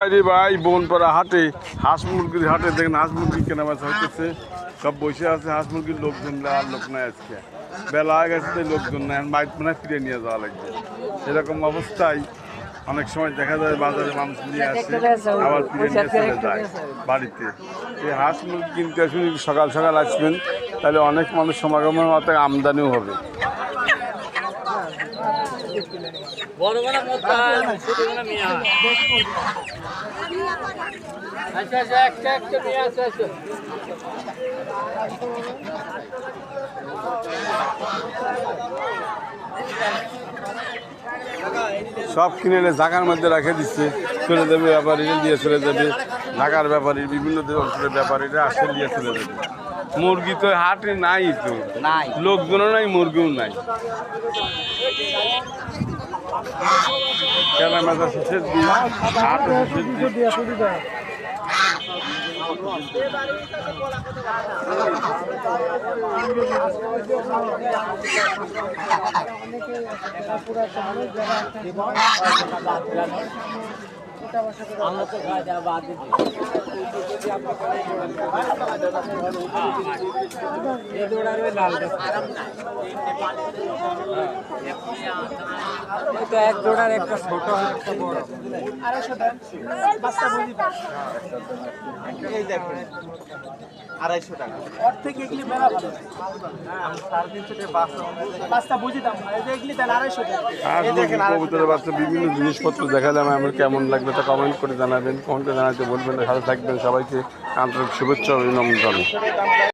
আরে ভাই বোনপাড়া হাটে হাঁস মুরগির হাটে দেখেন হাঁস মুরগি কেনা বেচা হইতেছে। সব বসে আছে হাঁস মুরগির লোকজন আর লোক নাই আজকে বেলা হয়ে গেছে তাই লোকজন নাই বাইক মানে ফিরে নিয়ে যাওয়া লাগবে। এরকম অবস্থায় অনেক সময় দেখা যায় বাজারে মানুষ নিয়ে আসে আবার ফিরে নিয়ে চলে যায় বাড়িতে। এই হাঁস মুরগি কিনতে আসুন সকাল সকাল আসবেন, তাহলে অনেক মানুষ সমাগমের মতো আমদানিও হবে। সব কিনে এনে ঢাকার মধ্যে রেখে দিচ্ছে, চলে যাবে ব্যাপারী দিয়ে চলে যাবে। ঢাকার ব্যাপারী বিভিন্ন অঞ্চলের ব্যাপারীরা আসে দিয়ে চলে যাবে। মুরগি তো হাটে নাই, তো লোকজনও নাই, মুরগিও নাই। কেনা বেচা শেষের দিন, হাট শেষের দিন। আমরা তো খাই যা বাদ দিচ্ছি এক জোড়ার একটা ছোট একটা বড় 250 টাকা ওর থেকে এগুলি মেলা ভালো। আমি 350 টাকা বাচ্চা বুঝি দাম এগুলি তাহলে 250 টাকা। কবুতরের বাচ্চা বিভিন্ন জিনিসপত্র দেখালাম, আমার কেমন লাগবে তা কমেন্ট করে জানাবেন, কমেন্টে জানাতে বলবেন, সাথে থাকবেন। সবাইকে আন্তরিক শুভেচ্ছা ও অভিনন্দন।